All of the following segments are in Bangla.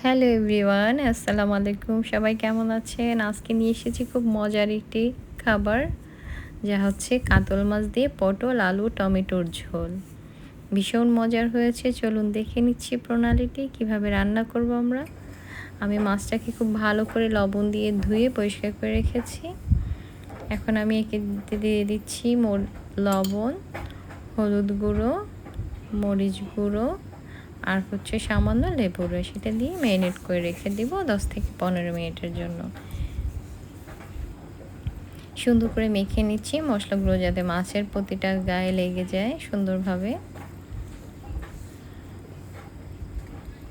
হ্যালো এভরিওয়ান, আসসালামু আলাইকুম। সবাই কেমন আছেন? আজকে নিয়ে এসেছি খুব মজার একটি খাবার, যা হচ্ছে কাতল মাছ দিয়ে পটল, আলু, টমেটোর ঝোল। ভীষণ মজার হয়েছে। চলুন দেখে নিচ্ছি প্রণালীটি কিভাবে রান্না করব আমরা। আমি মাছটাকে খুব ভালো করে লবণ দিয়ে ধুয়ে পরিষ্কার করে রেখেছি। এখন আমি একে দিয়ে দিচ্ছি লবণ, হলুদ গুঁড়ো, মরিচ গুঁড়ো আর হচ্ছে সামান্য লেবুর রস। সেটা দিয়ে ম্যারিনেট করে রেখে দিব 10 থেকে 15 মিনিটের জন্য। সুন্দর করে মেখে নিচ্ছি মশলাগুলো যাতে মাছের প্রতিটা গায়ে লেগে যায় সুন্দরভাবে।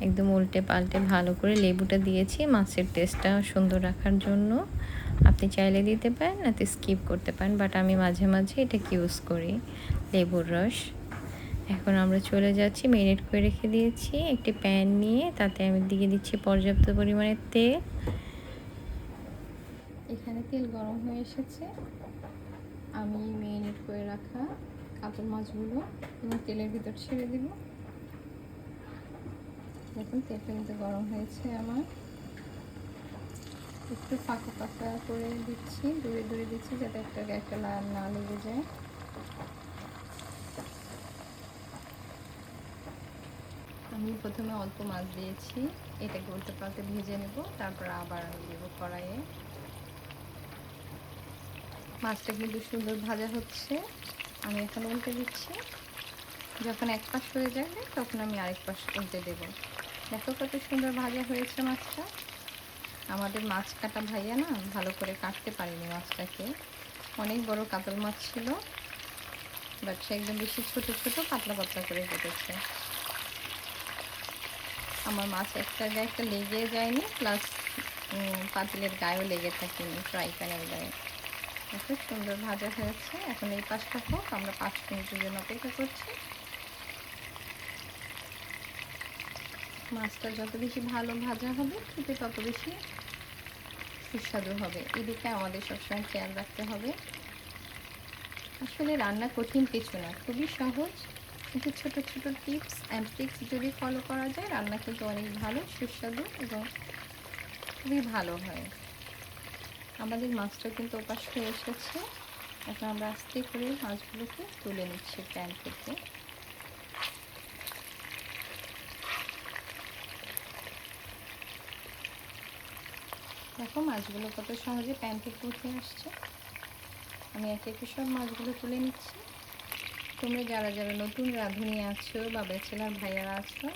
একদম উল্টে পাল্টে ভালো করে লেবুটা দিয়েছি মাছের টেস্টটা সুন্দর রাখার জন্য। আপনি চাইলে দিতে পারেন, নাতে স্কিপ করতে পারেন, বাট আমি মাঝে মাঝে এটাকে ইউজ করি, লেবুর রস। এখন আমরা চলে যাচ্ছি, ম্যারিনেট করে রেখে দিয়েছি একটি প্যান নিয়ে, তাতে আমি দিয়ে দিচ্ছি পর্যাপ্ত পরিমাণে তেল। এখানে তেল গরম হয়ে এসেছে। আমি ম্যারিনেট করে রাখা কাতল মাছগুলো এবং তেলের ভিতর ছেড়ে দিব। দেখুন তেলটা কিন্তু গরম হয়েছে আমার। একটু ফাঁকা ফাঁকা করে দিচ্ছি, দূরে দূরে দিচ্ছি যাতে একটা লাল না লেগে যায়। আমি প্রথমে অল্প মাছ দিয়েছি, এটাকে উল্টে পাল্টে ভেজে নেব, তারপর আবার আমি দেবো কড়াইয়ে। মাছটা কিন্তু সুন্দর ভাজা হচ্ছে, আমি এখন উল্টে দিচ্ছি। যখন এক পাশ হয়ে যাবে তখন আমি আরেক পাশ উল্টে দেব। দেখো কত সুন্দর ভাজা হয়েছে মাছটা। আমাদের মাছ কাটা ভাইয়া না ভালো করে কাটতে পারিনি মাছটাকে। অনেক বড় কাতল মাছ ছিল, বাট সে একদম বেশি ছোট ছোট পাতলা পাতলা করে কেটেছে। আমার মাছ একটা গায়ে একটা লেগে যায়নি, প্লাস পাতিলের গায়েও লেগে থাকেনি, ফ্রাই প্যানের গায়ে। এত সুন্দর ভাজা হয়েছে। এখন এই পাশটা হোক, আমরা 5 মিনিটের জন্য অপেক্ষা করছি। মাছটা যত বেশি ভালো ভাজা হবে খেতে তত বেশি সুস্বাদু হবে। এদিকে আমাদের সবসময় খেয়াল রাখতে হবে। আসলে রান্না কঠিন কিছু না, খুবই সহজ, কিন্তু ছোট ছোট টিপস অ্যান্ড ট্রিক্স যদি ফলো করা যায় রান্না কিন্তু অনেক ভালো, সুস্বাদু এবং খুবই ভালো হয়। আমাদের মাছটা কিন্তু ওপাশ হয়ে এসেছে। এখন আমরা আস্তে করে মাছগুলোকে তুলে নিচ্ছি প্যান থেকে। দেখো মাছগুলো কত সহজে প্যান থেকে উঠে আসছে। আমি একে একে সব মাছগুলো তুলে নিচ্ছি। তোমরা যারা যারা নতুন রাঁধুনি আছো বা ব্যাচেলার ভাইয়ারা আছো,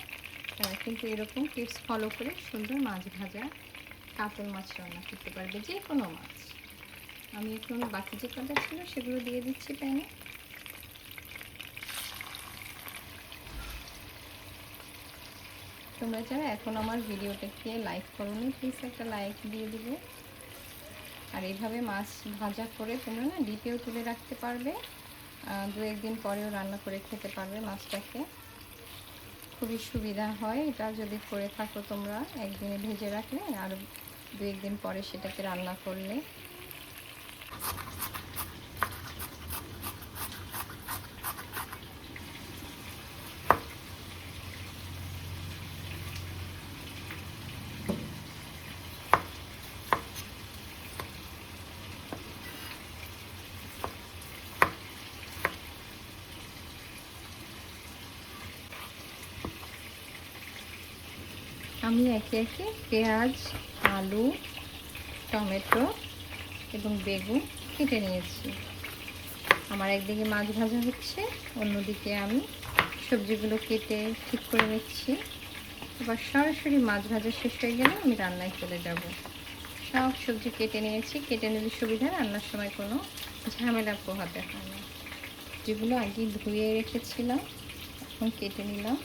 তারা কিন্তু এরকম টিপস ফলো করে সুন্দর মাছ ভাজা কাতল মাছ রান্না করতে পারবে, যে কোনো মাছ। আমি এখন বাকি যে কটা ছিল সেগুলো দিয়ে দিচ্ছি প্যানে। তোমরা যারা এখন আমার ভিডিওটাকে লাইক করোনি, প্লিজ একটা লাইক দিয়ে দিবে। আর এইভাবে মাছ ভাজা করে তোমরা না ডিপেও তুলে রাখতে পারবে, 2-1 দিন পরেও রান্না করে খেতে পারবে মাছটাকে। খুবই সুবিধা হয় এটা যদি করে থাকো তোমরা, একদিনে ভেজে রাখলে আর 2-1 দিন পরে সেটাকে রান্না করলে। আমি একে একে পেঁয়াজ, আলু, টমেটো এবং বেগুন কেটে নিয়েছি। আমার একদিকে মাছ ভাজা হচ্ছে, অন্যদিকে আমি সবজিগুলো কেটে ঠিক করে নিচ্ছি। এবার সরাসরি মাছ ভাজা শেষ হয়ে গেলে আমি রান্নায় চলে যাব। সব সবজি কেটে নিয়েছি, কেটে নিলে সুবিধা, রান্নার সময় কোনো ঝামেলা পোহাতে হয় না। যেগুলো আগে ধুয়ে রেখেছিলাম এখন কেটে নিলাম।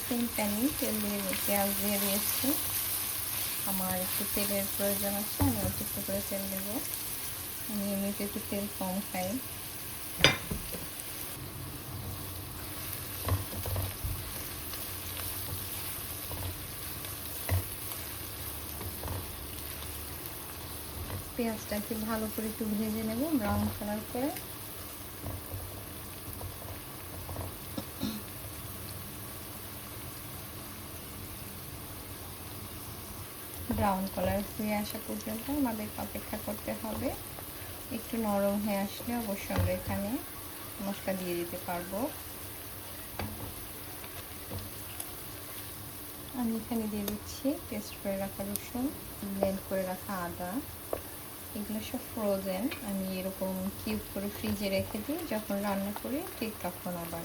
সেম প্যানে তেল দিয়ে পেঁয়াজ দিয়ে দিয়েছি। আমার একটু তেলের প্রয়োজন আছে, আমি অল্প একটু করে তেল দেবো। আমি এমনিতে একটু তেল কম খাই। পেঁয়াজটাকে ভালো করে একটু ভেজে নেব ব্রাউন কালার করে। ব্রাউন কালার হয়ে আসা পর্যন্ত আমাদের অপেক্ষা করতে হবে। একটু নরম হয়ে আসলে অবশ্যই আমরা এখানে মশলা দিয়ে দিতে পারবো। আমি এখানে দিয়ে দিচ্ছি পেস্ট করে রাখা রসুন, ব্লেন্ড করে রাখা আদা। এগুলো সব ফ্রোজেন, আমি এরকম কিউব করে ফ্রিজে রেখে দিই, যখন রান্না করি ঠিক তখন আবার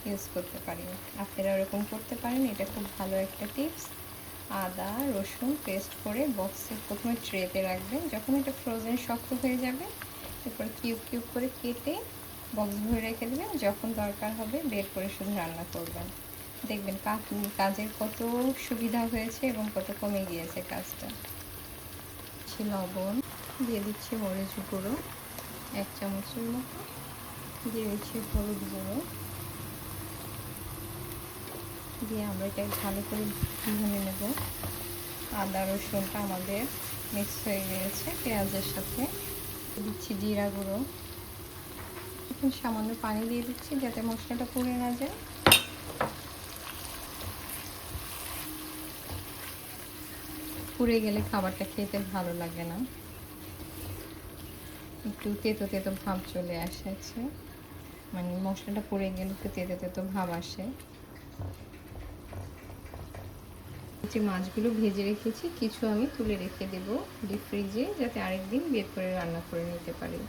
ইউজ করতে পারি। আপনারা এরকম করতে পারেন, এটা খুব ভালো একটা টিপস। আদা রসুন পেস্ট করে বক্সে প্রথমে ট্রেতে রাখবেন, যখন এটা ফ্রোজেন শক্ত হয়ে যাবে এরপর কিউব কিউব করে কেটে বক্স ভরে রেখে দেবেন, যখন দরকার হবে বের করে শুধু রান্না করবেন। দেখবেন কাজের কত সুবিধা হয়েছে এবং কত কমে গিয়েছে কাজটা। লবণ দিয়ে দিচ্ছি, মরিচ গুঁড়ো 1 চামচের মতো দিয়ে দিচ্ছি, হলুদ গুঁড়ো দিয়ে আমরা এটা ভালো করে ভুনে নেব। আদা রসুনটা আমাদের মিক্স হয়ে গিয়েছে পেঁয়াজের সাথে। দিচ্ছি জিরা গুঁড়ো, এখন সামান্য পানি দিয়ে দিচ্ছি যাতে মশলাটা পুড়ে না যায়। পুড়ে গেলে খাবারটা খেতে ভালো লাগে না, একটু তেতো তেতো ভাব চলে আসছে, মানে মশলাটা পুড়ে গেলে একটু তেতো তেতো ভাব আসে। যে মাছগুলো ভেজে রেখেছি কিছু আমি তুলে রেখে দেব ডিপ ফ্রিজে, যাতে আরেকদিন বের করে রান্না করে নিতে পারি।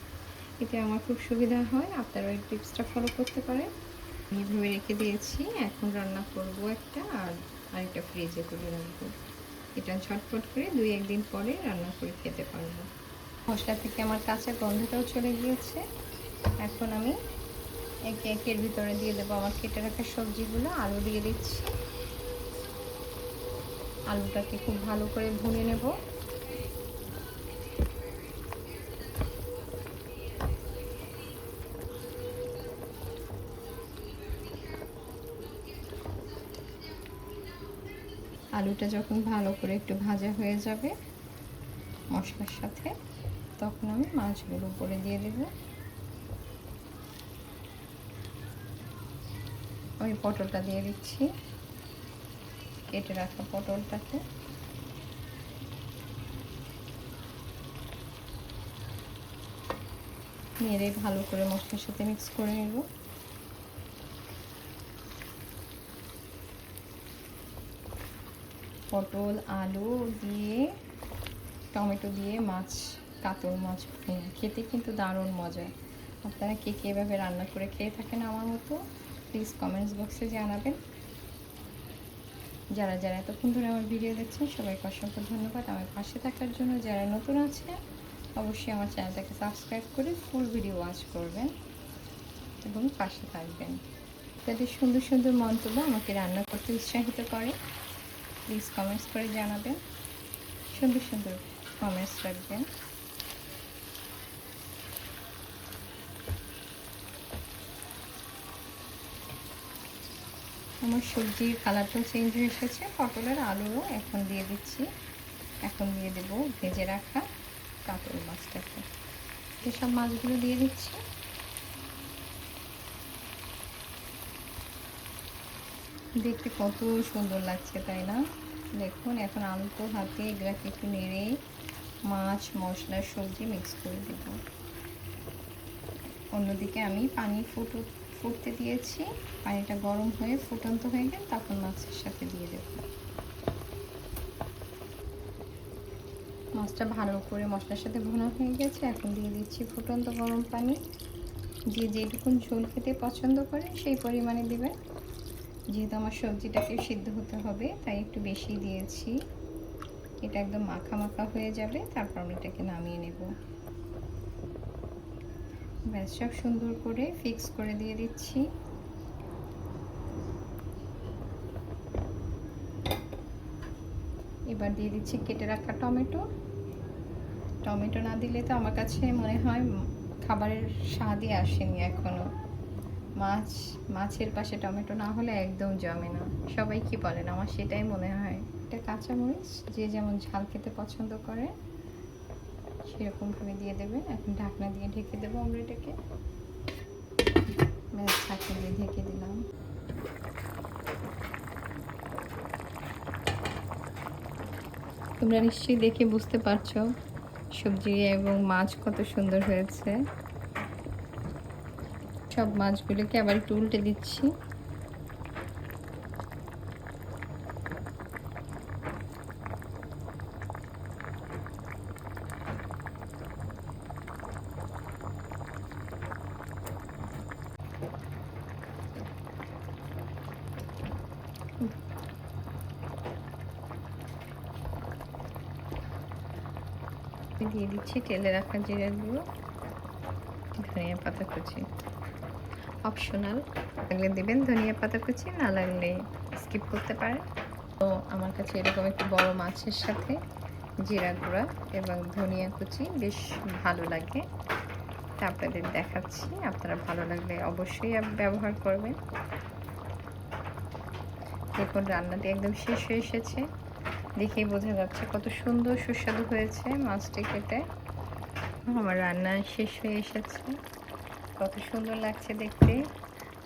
এতে আমার খুব সুবিধা হয়, আপনারা ওই টিপসটা ফলো করতে পারেন। এইভাবে রেখে দিয়েছি, এখন রান্না করব একটা, আর আরেকটা ফ্রিজে তুলে রাখবো। এটা ঝটপট করে 2-1 দিন পরে রান্না করে খেতে পারবো। মশলা থেকে আমার কাঁচা গন্ধটাও চলে গিয়েছে। এখন আমি একে একের ভিতরে দিয়ে দেবো আমার কেটে রাখা সবজিগুলো। আলু দিয়ে দিচ্ছি, আলুটাকে খুব ভালো করে ভুনে নেব। আলুটা যখন ভালো করে একটু ভাজা হয়ে যাবে মশলার সাথে, তখন আমি মাছগুলো উপরে দিয়ে দেব। আমি পটলটা দিয়ে দিচ্ছি, কেটে রাখা পটলটাকে নেড়ে ভালো করে মশলার সাথে মিক্স করে নেব। পটল আলু দিয়ে টমেটো দিয়ে মাছ, কাতল মাছ খেতে কিন্তু দারুণ মজা। আপনারা কে কে এভাবে রান্না করে খেয়ে থাকেন আমার মতো, প্লিজ কমেন্টস বক্সে জানাবেন। যারা যারা এতক্ষণ ধরে আমার ভিডিও দেখছেন সবাইকে অসংখ্য ধন্যবাদ আমার পাশে থাকার জন্য। যারা নতুন আছে অবশ্যই আমার চ্যানেলটাকে সাবস্ক্রাইব করে ফুল ভিডিও ওয়াচ করবেন এবং পাশে থাকবেন। তাদের সুন্দর সুন্দর মন্তব্য আমাকে রান্না করতে উৎসাহিত করে, প্লিজ কমেন্টস করে জানাবেন, সুন্দর সুন্দর কমেন্টস রাখবেন। আমার সবজির কালারটাও চেঞ্জ হয়ে এসেছে, পটলের আলুও এখন দিয়ে দিচ্ছি। এখন দিয়ে দেব ভেজে রাখা কাতল মাছটাকে, এসব মাছগুলো দিয়ে দিচ্ছি। দেখতে কত সুন্দর লাগছে তাই না? দেখুন এখন আলুটো হাতে এগুলাকে একটু নেড়ে মাছ মশলা সবজি মিক্স করে দেব। অন্যদিকে আমি পানি ফুটতে দিয়েছি, পানিটা গরম হয়ে ফুটন্ত হয়ে গেলে তখন মাছের সাথে দিয়ে দেব। মাছটা ভালো করে মশলার সাথে ভুনা হয়ে গেছে, এখন দিয়ে দিচ্ছি ফুটন্ত গরম পানি। যে যেটুকুন ঝোল খেতে পছন্দ করে সেই পরিমাণে দেবেন, যেহেতু আমার সবজিটাকে সিদ্ধ হতে হবে তাই একটু বেশি দিয়েছি। এটা একদম মাখা মাখা হয়ে যাবে, তারপর আমি এটাকে নামিয়ে নেব। ব্যাস সব সুন্দর করে ফিক্স করে দিয়ে দিচ্ছি। এবার দিয়ে দিচ্ছি কেটে রাখা টমেটো। টমেটো না দিলে তো আমার কাছে মনে হয় খাবারের স্বাদই আসেনি এখনো। মাছের পাশে টমেটো না হলে একদম জমে না। সবাই কি বলেন, আমার সেটাই মনে হয়। এটা কাঁচামরিচ যে যেমন ঝাল খেতে পছন্দ করে সেরকমভাবে দিয়ে দেবেন। এখন ঢাকনা দিয়ে ঢেকে দেবো আমরা এটাকে। ব্যাস ঢাকনা দিয়ে ঢেকে দিলাম। তোমরা নিশ্চয়ই দেখে বুঝতে পারছো সবজি এবং মাছ কত সুন্দর হয়েছে। সব মাছগুলোকে আবার একটু উল্টে দিচ্ছি। দিয়ে দিচ্ছি তেলে রাখা জিরা গুঁড়ো, ধনিয়া পাতা কুচি, অপশনাল, লাগলে দেবেন ধনিয়া পাতা কুচি, না লাগলে স্কিপ করতে পারেন। তো আমার কাছে এরকম একটু বড় মাছের সাথে জিরা গুঁড়া এবং ধনিয়া কুচি বেশ ভালো লাগে, তা আপনাদের দেখাচ্ছি। আপনারা ভালো লাগলে অবশ্যই ব্যবহার করবেন। দেখুন রান্নাটি একদম শেষ হয়ে এসেছে, দেখেই বোঝা যাচ্ছে কত সুন্দর সুস্বাদু হয়েছে মাছটি কেটে। আমার রান্না শেষ হয়ে এসেছে, কত সুন্দর লাগছে দেখতে।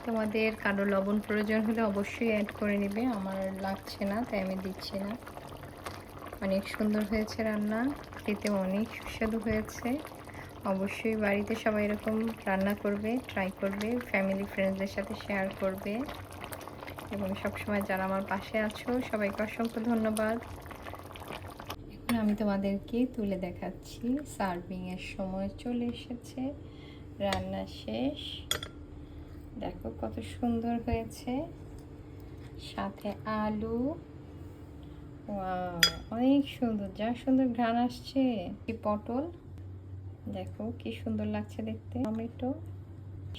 তোমাদের কারো লবণ প্রয়োজন হলে অবশ্যই অ্যাড করে নেবে, আমার লাগছে না তাই আমি দিচ্ছি না। অনেক সুন্দর হয়েছে রান্না, খেতে অনেক সুস্বাদু হয়েছে। অবশ্যই বাড়িতে সবাই এরকম রান্না করবে, ট্রাই করবে, ফ্যামিলি ফ্রেন্ডসদের সাথে শেয়ার করবে। এবং সবসময় যারা আমার পাশে আছো সবাইকে অসংখ্য ধন্যবাদ। এখন আমি তোমাদেরকে তুলে দেখাচ্ছি, সার্ভিংয়ের সময় চলে এসেছে, রান্না শেষ। দেখো কত সুন্দর হয়েছে, সাথে আলু, অনেক সুন্দর, যা সুন্দর ঘ্রাণ আসছে। পটল দেখো কি সুন্দর লাগছে দেখতে, টমেটো,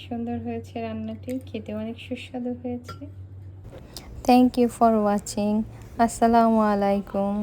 সুন্দর হয়েছে রান্নাটি, খেতে অনেক সুস্বাদু হয়েছে। Thank you for watching. আসসালামু আলাইকুম।